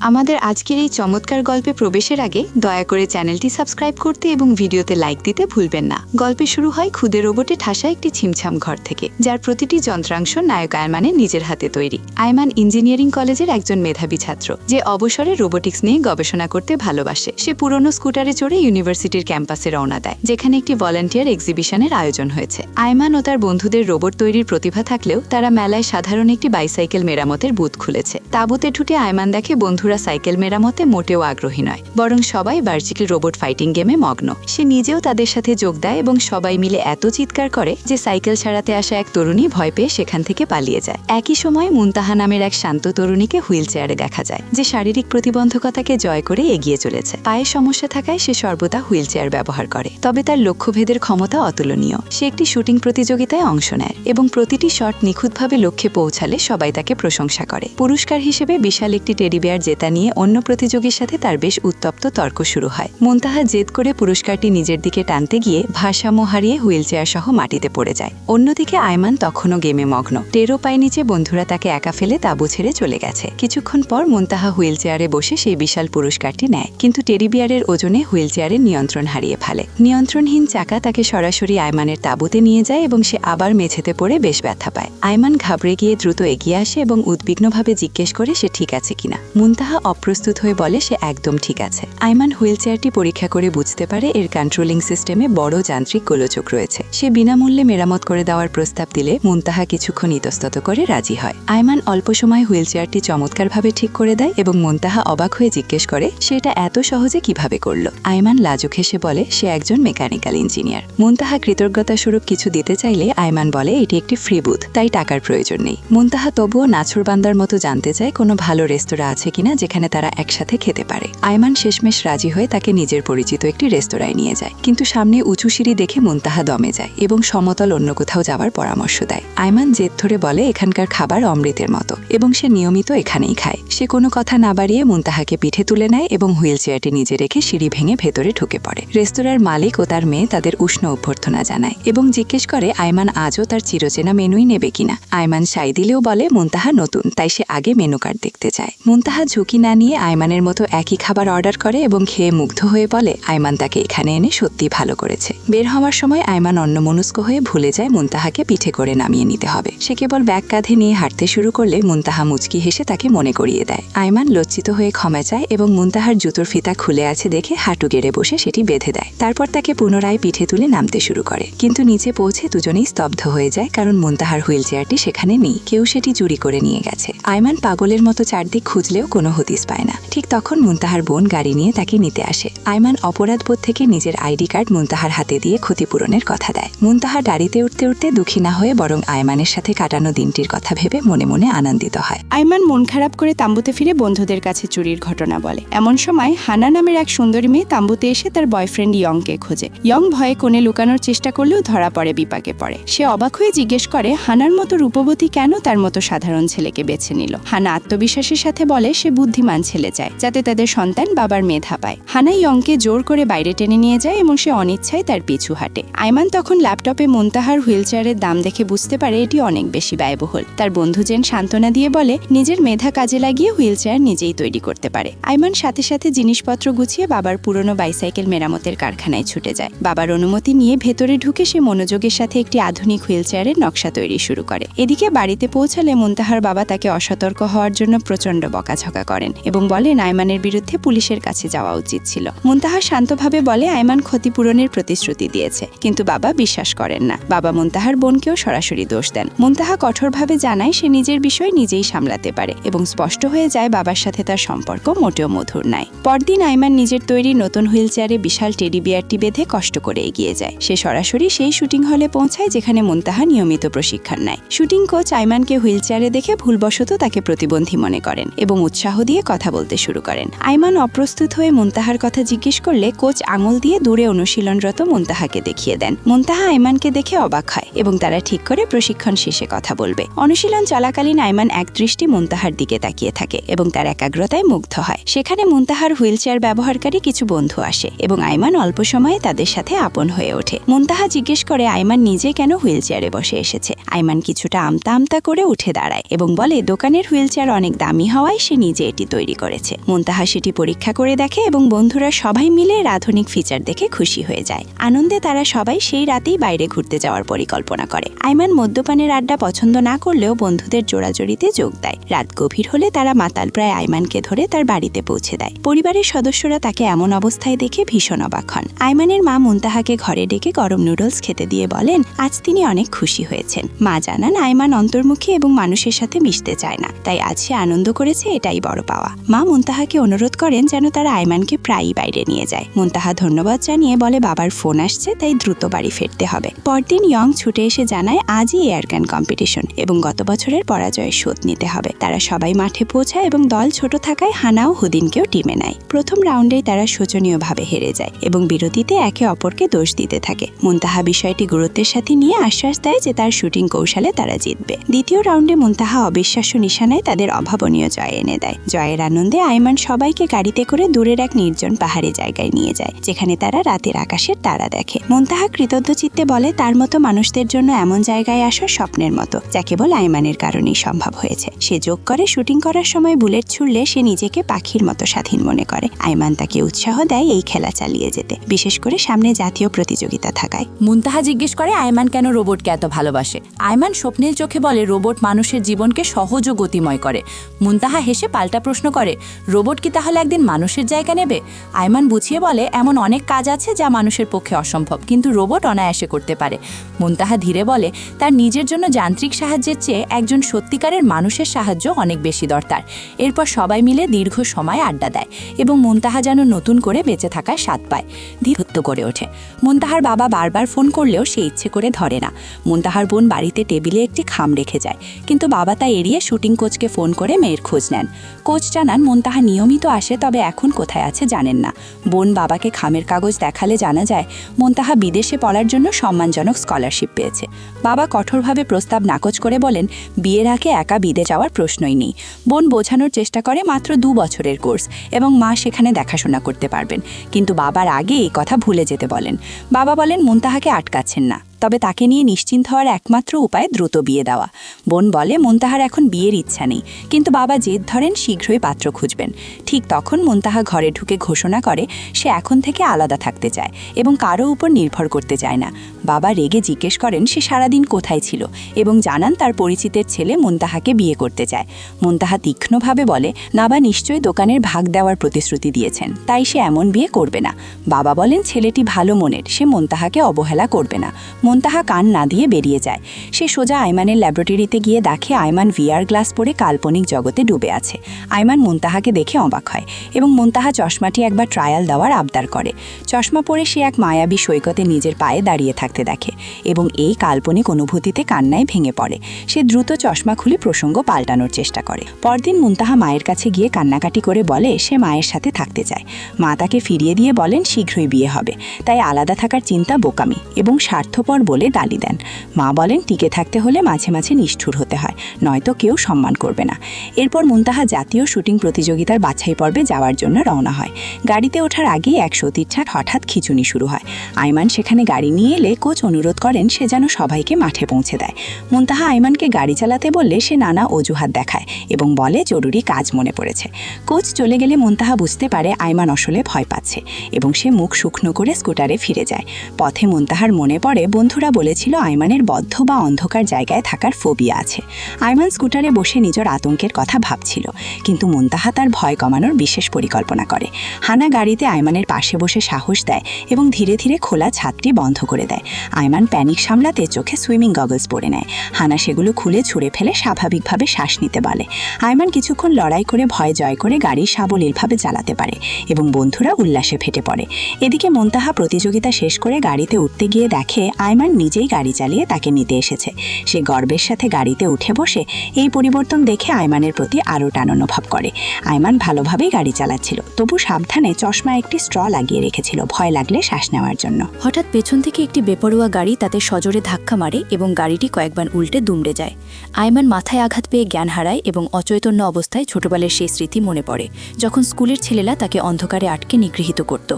আমাদের আজকের এই চমৎকার গল্পে প্রবেশের আগে দয়া করে চ্যানেলটি সাবস্ক্রাইব করতে এবং ভিডিওতে লাইক দিতে ভুলবেন না। গল্পে শুরু হয় ক্ষুদে রোবটে ঠাসা একটি ছিমছাম ঘর থেকে, যার প্রতিটি যন্ত্রাংশ নায়ক আয়মানের নিজের হাতে তৈরি। আয়মান ইঞ্জিনিয়ারিং কলেজের একজন মেধাবী ছাত্র, যে অবসরে রোবোটিক্স নিয়ে গবেষণা করতে ভালোবাসে। সে পুরনো স্কুটারে চড়ে ইউনিভার্সিটির ক্যাম্পাসে রওনা দেয়, যেখানে একটি ভলান্টিয়ার এক্সিবিশনের আয়োজন হয়েছে। আয়মান ও তার বন্ধুদের রোবট তৈরির প্রতিভা থাকলেও তারা মেলায় সাধারণ একটি বাইসাইকেল মেরামতের বুথ খুলেছে। তাঁবুতে ঠুটে আয়মান দেখে বন্ধুরা সাইকেল মেরামতে মোটেও আগ্রহী নয়, বরং সবাই ভার্চুয়াল রোবট ফাইটিং গেমে মগ্ন। সে নিজেও তাদের সাথে যোগ দেয় এবং সবাই মিলে এত চিৎকার করে যে সাইকেল সারাতে আসা এক তরুণী ভয় পেয়ে সেখান থেকে পালিয়ে যায়। একই সময় মুনতাহা নামের এক শান্ত তরুণীকে হুইল চেয়ারে দেখা যায়, যে শারীরিক প্রতিবন্ধকতাকে জয় করে এগিয়ে চলেছে। পায়ে সমস্যা থাকায় সে সর্বদা হুইল চেয়ার ব্যবহার করে, তবে তার লক্ষ্যভেদের ক্ষমতা অতুলনীয়। সে একটি শুটিং প্রতিযোগিতায় অংশ নেয় এবং প্রতিটি শট নিখুঁতভাবে লক্ষ্যে পৌঁছালে সবাই তাকে প্রশংসা করে। পুরস্কার হিসেবে বিশাল একটি টেডি বিয়ার জেতা নিয়ে অন্য প্রতিযোগীর সাথে তার বেশ উত্তপ্ত তর্ক শুরু হয়। মুনতাহা জেদ করে পুরস্কারটি নিজের দিকে টানতে গিয়ে ভারসাম্য হারিয়ে হুইল চেয়ার সহ মাটিতে পড়ে যায়। অন্যদিকে আয়মান তখনও গেমে মগ্ন। টেরও পায়নি যে বন্ধুরা তাকে একা ফেলে তাঁবু ছেড়ে চলে গেছে। কিছুক্ষণ পর মুনতাহা হুইল চেয়ারে বসে সেই বিশাল পুরস্কারটি নেয়, কিন্তু টেডি বিয়ারের ওজনে হুইল চেয়ারের নিয়ন্ত্রণ হারিয়ে ফেলে। নিয়ন্ত্রণহীন চাকা তাকে সরাসরি আয়মানের তাঁবুতে নিয়ে যায় এবং সে আবার মেঝেতে পড়ে বেশ ব্যথা পায়। আয়মান ঘাবড়ে গিয়ে দ্রুত এগিয়ে আসে এবং উদ্বিগ্নভাবে জিজ্ঞেস করে সে ঠিক আছে কিনা। মুনতাহা অপ্রস্তুত হয়ে বলে সে একদম ঠিক আছে। আয়মান হুইল চেয়ারটি পরীক্ষা করে বুঝতে পারে এর কন্ট্রোলিং সিস্টেমে বড় যান্ত্রিক গোলযোগ রয়েছে। সে বিনামূল্যে মেরামত করে দেওয়ার প্রস্তাব দিলে মুনতাহা কিছুক্ষণ ইতস্তত করে রাজি হয়। আয়মান অল্প সময় হুইল চেয়ারটি চমৎকারভাবে ঠিক করে দেয় এবং মুনতাহা অবাক হয়ে জিজ্ঞেস করে সে এটা এত সহজে কিভাবে করল। আয়মান লাজুক হেসে বলে সে একজন মেকানিক্যাল ইঞ্জিনিয়ার। মুনতাহা কৃতজ্ঞতা স্বরূপ কিছু দিতে চাইলে আয়মান বলে এটি একটি ফ্রি বুথ, তাই টাকার প্রয়োজন নেই। মুনতাহা তবুও নাছোড়বান্দার মতো জানতে চায় কোনো ভালো রেস্তোরাঁ আছে কিনা যেখানে তারা একসাথে খেতে পারে। আয়মান শেষমেশ রাজি হয়ে তাকে নিজের পরিচিত একটি রেস্তোরাঁয় নিয়ে যায়, কিন্তু সামনে উঁচু সিঁড়ি দেখে মুনতাহা দমে যায় এবং সমতল অন্য কোথাও যাওয়ার পরামর্শ দেয়। আয়মান জেদ ধরে বলে এখানকার খাবার অমৃতের মতো এবং সে নিয়মিত এখানেই খায়। সে কোনো কথা না বাড়িয়ে মুনতাহাকে পিঠে তুলে নেয় এবং হুইল চেয়ারটি নিজে রেখে সিঁড়ি ভেঙে ভেতরে ঢুকে পড়ে। রেস্তোরাঁর মালিক ও তার মেয়ে তাদের উষ্ণ অভ্যর্থনা জানায় এবং জিজ্ঞেস করে আয়মান আজও তার চিরচেনা মেনুই নেবে কিনা। আয়মান সাই দিলেও বলে মুনতাহা নতুন, তাই সে আগে মেনু কার্ড দেখতে চায়। মুনতাহা ঝুঁকি না নিয়ে আয়মানের মতো একই খাবার অর্ডার করে এবং খেয়ে মুগ্ধ হয়ে বলে আয়মান তাকে এখানে এনে সত্যি ভালো করেছে। বের হওয়ার সময় আয়মান অন্যমনস্ক হয়ে ভুলে যায় মুনতাহাকে পিঠে করে নামিয়ে নিতে হবে। সে কেবল ব্যাগ কাঁধে নিয়ে হাঁটতে শুরু করলে মুনতাহা মুচকি হেসে তাকে মনে করিয়ে দেয়। আয়মান লজ্জিত হয়ে ক্ষমা চায় এবং মুনতাহার জুতোর ফিতা খুলে আছে দেখে হাঁটু গেড়ে বসে সেটি বেঁধে দেয়। তারপর তাকে পুনরায় পিঠে তুলে নামতে শুরু করে, কিন্তু নিচে পৌঁছে দুজনেই স্তব্ধ হয়ে যায়, কারণ মুনতাহার হুইল চেয়ারটি সেখানে নেই। কেউ সেটি চুরি করে নিয়ে গেছে। আয়মান পাগলের মতো চারদিক খুঁজলেও কোনো হদিস পায় না। ঠিক তখন মুনতাহার বোন গাড়ি নিয়ে তাকে নিতে আসে। আয়মান অপরাধবোধ থেকে নিজের আইডি কার্ড মুনতাহার হাতে দিয়ে ক্ষতিপূরণের কথা দেয়। মুনতাহা গাড়িতে উঠতে উঠতে দুঃখী না হয়ে বরং আয়মানের সাথে কাটানো দিনটির কথা ভেবে মনে মনে আনন্দিত হয়। আয়মান মন খারাপ করে তাঁবুতে ফিরে বন্ধুদের কাছে চুরির ঘটনা বলে। এমন সময় হানা নামের এক সুন্দরী মেয়ে তাঁবুতে এসে তার বয়ফ্রেন্ড ইয়ংকে খোঁজে। ইয়ং ভয়ে কোণে লুকানোর চেষ্টা করলেও ধরা পড়ে বিপাকে পড়ে। সে অবাক হয়ে জিজ্ঞেস করে হানার মতো রূপবতী কেন তার মতো সাধারণ ছেলেকে বেছে নিল। হানা আত্মবিশ্বাসের সাথে বলে সে বুদ্ধিমান ছেলে চায়, যাতে তাদের সন্তান বাবার মেধা পায়। হানা ইয়ংকে জোর করে বাইরে টেনে নিয়ে যায় এবং সে অনিচ্ছায় তার পিছু হাঁটে। আয়মান তখন ল্যাপটপে মুনতাহার হুইল চেয়ারের দাম দেখে বুঝতে পারে এটি অনেক বেশি ব্যয়বহুল। তার বন্ধু জেন সান্ত্বনা দিয়ে বলে নিজের মেধা কাজে লাগিয়ে হুইল চেয়ার নিজেই তৈরি করতে পারে। আয়মান সাথে সাথে জিনিসপত্র গুছিয়ে বাবার পুরনো বাইসাইকেল মেরামতের কারখানায় ছুটে যায়। বাবার অনুমতি নিয়ে ভেতরে ঢুকে সে মনোযোগের সাথে একটি আধুনিক হুইল চেয়ারের নকশা তৈরি শুরু করে। এদিকে বাড়িতে পৌঁছালে মুনতাহার বাবা তাকে অসতর্ক হওয়ার জন্য প্রচণ্ড বকাঝকা করেন এবং বলেন আয়মানের বিরুদ্ধে পুলিশের কাছে যাওয়া উচিত ছিল। মুনতাহা শান্তভাবে বলে আয়মান ক্ষতিপূরণের প্রতিশ্রুতি দিয়েছে, কিন্তু বাবা বিশ্বাস করেন না। বাবা মুনতাহার বোনকেও সরাসরি দোষ দেন। মুনতাহা কঠোরভাবে জানায় সে নিজের বিষয় নিজেই সামলাতে পারে এবং স্পষ্ট হয়ে যায় বাবার সাথে তার সম্পর্ক মোটেও মধুর নয়। পরদিন আয়মান নিজের তৈরি নতুন হুইল চেয়ারে বিশাল টেডি বিয়ারটি বেঁধে কষ্ট করে এগিয়ে যায়। সে সরাসরি সেই শুটিং হলে পৌঁছায় যেখানে মুনতাহা নিয়মিত প্রশিক্ষণ নেয়। শুটিং কোচ আয়মানকে হুইল চেয়ারে দেখে ভুলবশত তাকে প্রতিবন্ধী মনে করেন এবং উৎসাহ দিয়ে কথা বলতে শুরু করেন। আয়মান অপ্রস্তুত হয়ে মুনতাহার কথা জিজ্ঞেস করলে কোচ আঙুল দিয়ে দূরে অনুশীলনরত মুনতাহাকে দেখিয়ে দেন। মুনতাহা আয়মানকে দেখে অবাক হয় এবং তারা ঠিক করে প্রশিক্ষণ শেষে কথা বলবে। অনুশীলন চলাকালীন আয়মান একদৃষ্টি মুনতাহার দিকে তাকিয়ে থাকে এবং তার একাগ্রতায় মুগ্ধ হয়। সেখানে মুনতাহার হুইল চেয়ার ব্যবহারকারী কিছু বন্ধু আসে এবং আয়মান অল্প সময়ে তাদের সাথে আপন হয়ে ওঠে। মুনতাহা জিজ্ঞেস করে আয়মান নিজে কেন হুইল চেয়ারে বসে এসেছে। আয়মান কিছুটা আমতা আমতা করে উঠে দাঁড়ায় এবং বলে দোকানের হুইল চেয়ার অনেক দামি হওয়ায় সে নিজে সেটি তৈরি করেছে। মুনতাহা সেটি পরীক্ষা করে দেখে এবং বন্ধুরা সবাই মিলে এর আধুনিক ফিচার দেখে খুশি হয়ে যায়। আনন্দে তারা সবাই সেই রাতেই বাইরে ঘুরতে যাওয়ার পরিকল্পনা করে। আইমান মদ্যপানের আড্ডা পছন্দ না করলেও বন্ধুদের জোড়াজড়িতে যোগ দেয়। রাত গভীর হলে তারা মাতাল প্রায় আইমানকে ধরে তার বাড়িতে পৌঁছে দেয়। পরিবারের সদস্যরা তাকে এমন অবস্থায় দেখে ভীষণ অবাক হন। আইমানের মা মুনতাহাকে ঘরে ডেকে গরম নুডলস খেতে দিয়ে বলেন আজ তিনি অনেক খুশি হয়েছেন। মা জানান আইমান অন্তর্মুখী এবং মানুষের সাথে মিশতে চায় না, তাই আজ সে আনন্দ করেছে, এটাই বড় পাওয়া। মা মুনতাহাকে অনুরোধ করেন যেন তারা আইমানকে প্রায়ই বাইরে নিয়ে যায়। মুনতাহা ধন্যবাদ জানিয়ে বলে বাবার ফোন আসছে, তাই দ্রুত বাড়ি ফিরতে হবে। পরদিন ইয়ং ছুটে এসে জানায় আজই এয়ার গান কম্পিটিশন এবং গত বছরের পরাজয়ের শোধ নিতে হবে। তারা সবাই মাঠে পৌঁছায় এবং দল ছোট থাকায় হানা ও হুদিনকেও টিমে নেয়। প্রথম রাউন্ডেই তারা শোচনীয়ভাবে হেরে যায় এবং বিরতিতে একে অপরকে দোষ দিতে থাকে। মুনতাহা বিষয়টি গুরুত্বের সাথে নিয়ে আশ্বাস দেয় যে তার শুটিং কৌশলে তারা জিতবে। দ্বিতীয় রাউন্ডে মুনতাহা অবিশ্বাস্য নিশানায় তাদের অভাবনীয় জয় এনে দেয়। জয়ের আনন্দে আইমান সবাইকে গাড়িতে করে দূরের এক নির্জন পাহাড়ি জায়গায় নিয়ে যায়, যেখানে তারা রাতের আকাশের তারা দেখে। মুনতাহা কৃতজ্ঞ চিত্তে বলে তার মতো মানুষদের জন্য এমন জায়গায় আসা স্বপ্নের মতো, যা কেবল আইমানের কারণেই সম্ভব হয়েছে। সে যোগ করে শুটিং করার সময় বুলেট ছুড়লে সে নিজেকে পাখির মতো স্বাধীন মনে করে। আইমান তাকে উৎসাহ দেয় এই খেলা চালিয়ে যেতে, বিশেষ করে সামনে জাতীয় প্রতিযোগিতা থাকায়। মুনতাহা জিজ্ঞেস করে আইমান কেন রোবটকে এত ভালোবাসে। আইমান স্বপ্নের চোখে বলে রোবট মানুষের জীবনকে সহজ ও গতিময় করে। মুনতাহা হেসে পাল্টা প্রশ্ন করে রোবট কি তাহলে একদিন মানুষের জায়গা নেবে? আইমান বুঝিয়ে বলে এমন অনেক কাজ আছে যা মানুষের পক্ষে অসম্ভব, কিন্তু রোবট অনায়াসে করতে পারে। মুনতাহা ধীরে বলে তার নিজের জন্য যান্ত্রিক সাহায্যের চেয়ে একজন সত্যিকারের মানুষের সাহায্য অনেক বেশি দরকার। এরপর সবাই মিলে দীর্ঘ সময় আড্ডা দেয় এবং মুনতাহা যেন নতুন করে বেঁচে থাকার স্বাদ পায়, ধীরত্ব করে ওঠে। মুনতাহার বাবা বারবার ফোন করলেও সে ইচ্ছে করে ধরে না। মুনতাহার বোন বাড়িতে টেবিলে একটি খাম রেখে যায়, কিন্তু বাবা তা এড়িয়ে শুটিং কোচকে ফোন করে মেয়ের খোঁজ নেন। কোচ জানান মুনতাহা নিয়মিত আসে, তবে এখন কোথায় আছে জানেন না। বোন বাবাকে খামের কাগজ দেখালে জানা যায় মুনতাহা বিদেশে পড়ার জন্য সম্মানজনক স্কলারশিপ পেয়েছে। বাবা কঠোরভাবে প্রস্তাব নাকচ করে বলেন বিয়ের আগে একা বিদেশ যাওয়ার প্রশ্নই নেই। বোন বোঝানোর চেষ্টা করে মাত্র 2 বছরের কোর্স এবং মা সেখানে দেখাশোনা করতে পারবেন, কিন্তু বাবার আগে এই কথা ভুলে যেতে বলেন। বাবা বলেন মুনতাহাকে আটকাচ্ছেন না, তবে তাকে নিয়ে নিশ্চিন্ত হওয়ার একমাত্র উপায় দ্রুত বিয়ে দেওয়া। বোন বলে মুনতাহার এখন বিয়ের ইচ্ছা নেই, কিন্তু বাবা জেদ ধরেন শীঘ্রই পাত্র খুঁজবেন। ঠিক তখন মুনতাহা ঘরে ঢুকে ঘোষণা করে সে এখন থেকে আলাদা থাকতে চায় এবং কারো উপর নির্ভর করতে চায় না। বাবা রেগে জিজ্ঞেস করেন সে সারাদিন কোথায় ছিল এবং জানান তার পরিচিতের ছেলে মুনতাহাকে বিয়ে করতে চায়। মুনতাহা তীক্ষ্ণভাবে বলে নাবা নিশ্চয়ই দোকানের ভাগ দেওয়ার প্রতিশ্রুতি দিয়েছেন, তাই সে এমন বিয়ে করবে না। বাবা বলেন ছেলেটি ভালো মনের, সে মুনতাহাকে অবহেলা করবে না। মুনতাহা কান না দিয়ে বেরিয়ে যায়। সে সোজা আইমানের ল্যাবরেটরিতে গিয়ে দেখে আইমান VR গ্লাস পরে কাল্পনিক জগতে ডুবে আছে। আইমান মুনতাহাকে দেখে অবাক হয় এবং মুনতাহা চশমাটি একবার ট্রায়াল দেওয়ার আবদার করে। চশমা পরে সে এক মায়াবী সৈকতে নিজের পায়ে দাঁড়িয়ে থাকতে দেখে এবং এই কাল্পনিক অনুভূতিতে কান্নায় ভেঙে পড়ে। সে দ্রুত চশমা খুলে প্রসঙ্গ পাল্টানোর চেষ্টা করে। পরদিন মুনতাহা মায়ের কাছে গিয়ে কান্নাকাটি করে বলে সে মায়ের সাথে থাকতে চায়। মা তাকে ফিরিয়ে দিয়ে বলেন শীঘ্রই বিয়ে হবে, তাই আলাদা থাকার চিন্তা বোকামি এবং স্বার্থপর বলে গালি দেন। মা বলেন টিকে থাকতে হলে মাঝে মাঝে নিষ্ঠুর হতে হয়, নয়তো কেউ সম্মান করবে না। এরপর মুনতাহা জাতীয় শুটিং প্রতিযোগিতার বাছাই পর্বে যাওয়ার জন্য রওনা হয়। গাড়িতে ওঠার আগেই এক সতীর্থার হঠাৎ খিঁচুনি শুরু হয়। আইমান সেখানে গাড়ি নিয়ে এলে কোচ অনুরোধ করেন সে যেন সবাইকে মাঠে পৌঁছে দেয়। মুনতাহা আইমানকে গাড়ি চালাতে বললে সে নানা অজুহাত দেখায় এবং বলে জরুরি কাজ মনে পড়েছে। কোচ চলে গেলে মুনতাহা বুঝতে পারে আইমান আসলে ভয় পাচ্ছে এবং সে মুখ শুকনো করে স্কুটারে ফিরে যায়। পথে মুনতাহার মনে পড়ে বন্ধুরা বলেছিল আইমানের বদ্ধ বা অন্ধকার জায়গায় থাকার ফোবিয়া আছে। আইমান স্কুটারে বসে নিজের আতঙ্কের কথা ভাবছিল, কিন্তু মুনতাহা তার ভয় কমানোর বিশেষ পরিকল্পনা করে। হানা গাড়িতে আইমানের পাশে বসে সাহস দেয় এবং ধীরে ধীরে খোলা ছাদটি বন্ধ করে দেয়। আইমান প্যানিক সামলাতে চোখে সুইমিং গগলস পরে নেয়। হানা সেগুলো খুলে ছুঁড়ে ফেলে স্বাভাবিকভাবে শ্বাস নিতে বলে। আইমান কিছুক্ষণ লড়াই করে ভয় জয় করে গাড়ি সাবলীলভাবে চালাতে পারে এবং বন্ধুরা উল্লাসে ফেটে পড়ে। এদিকে মুনতাহা প্রতিযোগিতা শেষ করে গাড়িতে উঠতে গিয়ে দেখে আইমান নিজেই গাড়ি চালিয়ে তাকে নিতে এসেছে। সে গর্বের সাথে গাড়িতে উঠে বসে এই পরিবর্তন দেখে আইমানের প্রতি আরও টান অনুভব করে। আইমান ভালোভাবেই গাড়ি চালাচ্ছিল, তবু সাবধানে চশমা একটি স্ট্র লাগিয়ে রেখেছিল ভয় লাগলে শ্বাস নেওয়ার জন্য। হঠাৎ পেছন থেকে একটি বেপরোয়া গাড়ি তাতে সজোরে ধাক্কা মারে এবং গাড়িটি কয়েকবার উল্টে দুমড়ে যায়। আইমান মাথায় আঘাত পেয়ে জ্ঞান হারায় এবং অচৈতন্য অবস্থায় ছোটবেলার সেই স্মৃতি মনে পড়ে, যখন স্কুলের ছেলেরা তাকে অন্ধকারে আটকে নিগৃহীত করত।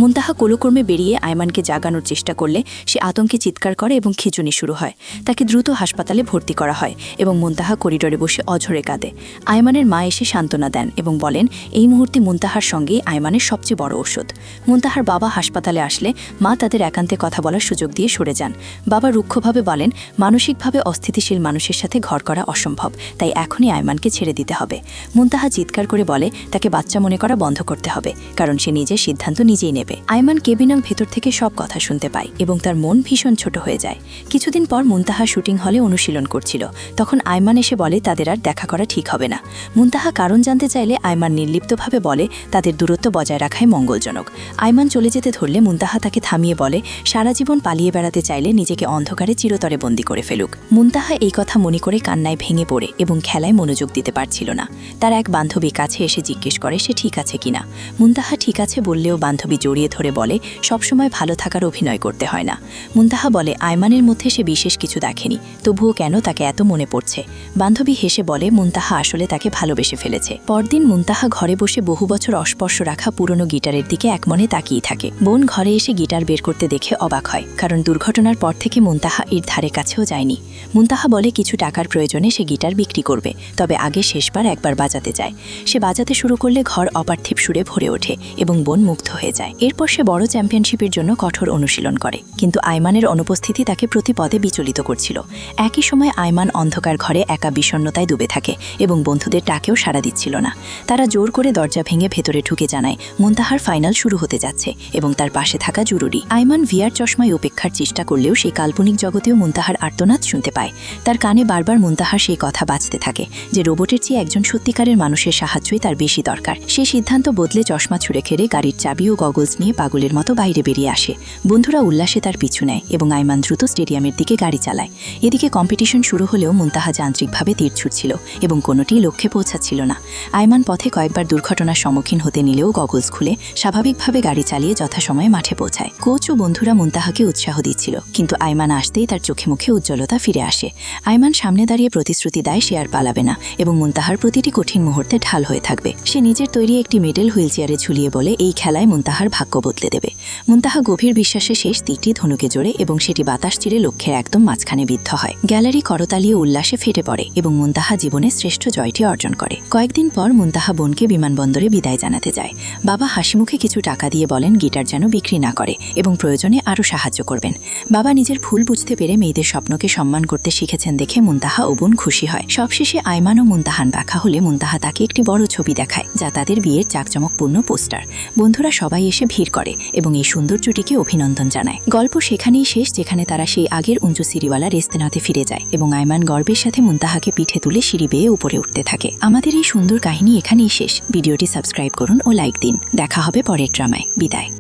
মুনতাহা কোলক্রমে বেরিয়ে আইমানকে জাগানোর চেষ্টা করলে সে আতঙ্কে চিৎকার করে এবং খিঁচুনি শুরু হয়। তাকে দ্রুত হাসপাতালে ভর্তি করা হয় এবং মুনতাহা করিডোরে বসে অঝরে কাঁদে। আয়মানের মা এসে সান্ত্বনা দেন এবং বলেন এই মুহূর্তে মুনতাহার সঙ্গেই আয়মানের সবচেয়ে বড় ওষুধ। মুনতাহার বাবা হাসপাতালে আসলে মা তাদের একান্তে কথা বলার সুযোগ দিয়ে সরে যান। বাবা রুক্ষভাবে বলেন মানসিকভাবে অস্থিতিশীল মানুষের সাথে ঘর করা অসম্ভব, তাই এখনই আয়মানকে ছেড়ে দিতে হবে। মুনতাহা চিৎকার করে বলে তাকে বাচ্চা মনে করা বন্ধ করতে হবে, কারণ সে নিজের সিদ্ধান্ত নিজেই নেবে। আয়মান কেবিনের ভেতর থেকে সব কথা শুনতে পায় এবং তার মন ভীষণ ছোট হয়ে যায়। কিছুদিন পর মুনতাহা শুটিং হলে অনুশীলন করছিল। তখন আয়মান এসে বলে তাদের আর দেখা করা ঠিক হবে না। মুনতাহা কারণ জানতে চাইলে আয়মান নির্লিপ্তভাবে বলে তাদের দূরত্ব বজায় রাখাই মঙ্গলজনক। আয়মান চলে যেতে ধরলে মুনতাহা তাকে থামিয়ে বলে সারা জীবন পালিয়ে বেড়াতে চাইলে নিজেকে অন্ধকারে চিরতরে বন্দী করে ফেলুক। মুনতাহা এই কথা মনে করে কান্নায় ভেঙে পড়ে এবং খেলায় মনোযোগ দিতে পারছিল না। তার এক বান্ধবী কাছে এসে জিজ্ঞেস করে সে ঠিক আছে কিনা। মুনতাহা ঠিক আছে বললেও বান্ধবী জড়িয়ে ধরে বলে সবসময় ভালো থাকার অভিনয় করতে হয় না। মুনতাহা বলে আয়মানের মধ্যে সে বিশেষ কিছু দেখেনি, তবুও কেন তাকে এত মনে পড়ছে। বান্ধবী হেসে বলে মুনতাহা আসলে তাকে ভালোবেসে ফেলেছে। পরদিন মুনতাহা ঘরে বসে বহু বছর অস্পর্শ রাখা পুরনো গিটারের দিকে একমনে তাকিয়ে থাকে। বোন ঘরে এসে গিটার বের করতে দেখে অবাক হয়, কারণ দুর্ঘটনার পর থেকে মুনতাহা এর ধারে কাছেও যায়নি। মুনতাহা বলে কিছু টাকার প্রয়োজনে সে গিটার বিক্রি করবে, তবে আগে শেষবার একবার বাজাতে যায়। সে বাজাতে শুরু করলে ঘর অপার্থিব সুরে ভরে ওঠে এবং বোন মুগ্ধ হয়ে যায়। এরপর সে বড় চ্যাম্পিয়নশিপের জন্য কঠোর অনুশীলন করে, কিন্তু আয়মানের অনুপস্থিতি তাকে প্রতি পদে বিচলিত করছিল। একই সময় আয়মান অন্ধকার ঘরে একা বিষণ্ণতায় ডুবে থাকে এবং বন্ধুদের ডাকেও সাড়া দিচ্ছিল না। তারা জোর করে দরজা ভেঙে ভেতরে ঢুকে জানায় মুনতাহার ফাইনাল শুরু হতে যাচ্ছে এবং তার পাশে থাকা জরুরি। আয়মান ভিআর চশমায় উপেক্ষার চেষ্টা করলেও সেই কাল্পনিক জগতেও মুনতাহার আর্তনাদ শুনতে পায়। তার কানে বারবার মুনতাহার সেই কথা বাজতে থাকে যে রোবটের চেয়ে একজন সত্যিকারের মানুষের সাহায্যই তার বেশি দরকার। সে সিদ্ধান্ত বদলে চশমা ছুঁড়ে খেড়ে গাড়ির চাবি ও গগলস নিয়ে পাগলের মতো বাইরে বেরিয়ে আসে। বন্ধুরা উল্লাসে তার পিছু নেয় এবং আয়মান দ্রুত স্টেডিয়ামের দিকে গাড়ি চালায়। এদিকে কম্পিটিশন শুরু হলেও মুনতাহা যান্ত্রিকভাবে তীর ছুটছিল এবং কোনোটি লক্ষ্যে পৌঁছাচ্ছিল না। আয়মান পথে কয়েকবার দুর্ঘটনার সম্মুখীন হতে নিলেও গগলস খুলে স্বাভাবিকভাবে গাড়ি চালিয়ে যথাসময়ে মাঠে পৌঁছায়। কোচ ও বন্ধুরা মুনতাহাকে উৎসাহ দিচ্ছিল, কিন্তু আয়মান আসতেই তার চোখে মুখে উজ্জ্বলতা ফিরে আসে। আয়মান সামনে দাঁড়িয়ে প্রতিশ্রুতি দেয় সে আর পালাবে না এবং মুনতাহার প্রতিটি কঠিন মুহূর্তে ঢাল হয়ে থাকবে। সে নিজের তৈরি একটি মেডেল হুইলচেয়ারে ঝুলিয়ে বলে এই খেলায় মুনতাহার ভাগ্য বদলে দেবে। মুনতাহা গভীর বিশ্বাসে শেষ তীরটি ধনুকে জোড়ে এবং সেটি বাতাস চিরে লক্ষ্যের একদম মাঝখানে বিদ্ধ হয়। গ্যালারি করতালিয়ে উল্লাসে ফেটে পড়ে এবং মুনতাহা জীবনে শ্রেষ্ঠ জয়টি অর্জন করে। কয়েকদিন পর মুনতাহা বোনকে বিমানবন্দরে বিদায় জানাতে যায়। বাবা হাসিমুখে কিছু টাকা দিয়ে বলেন গিটার যেন বিক্রি না করে এবং প্রয়োজনে আরও সাহায্য করবেন। বাবা নিজের ভুল বুঝতে পেরে মেয়েদের স্বপ্নকে সম্মান করতে শিখেছেন দেখে মুনতাহা ও বোন খুশি হয়। সবশেষে আয়মান ও মুনতাহান দেখা হলে মুনতাহা তাকে একটি বড় ছবি দেখায়, যা তাদের বিয়ের জাঁকজমকপূর্ণ পোস্টার। বন্ধুরা সবাই এসে ভিড় করে এবং এই সুন্দর জুটিকে অভিনন্দন জানায়। গল্প সেখানেই শেষ, যেখানে তারা সেই আগের উঁচু সিঁড়িওয়ালা রেস্তেনাতে ফিরে যায় এবং আয়মান গর্বের সাথে মুনতাহাকে পিঠে তুলে সিঁড়ি বেয়ে উপরে উঠতে থাকে। আমাদের এই সুন্দর কাহিনী এখানেই শেষ। ভিডিওটি সাবস্ক্রাইব করুন ও লাইক দিন। দেখা হবে পরের ড্রামায়। বিদায়।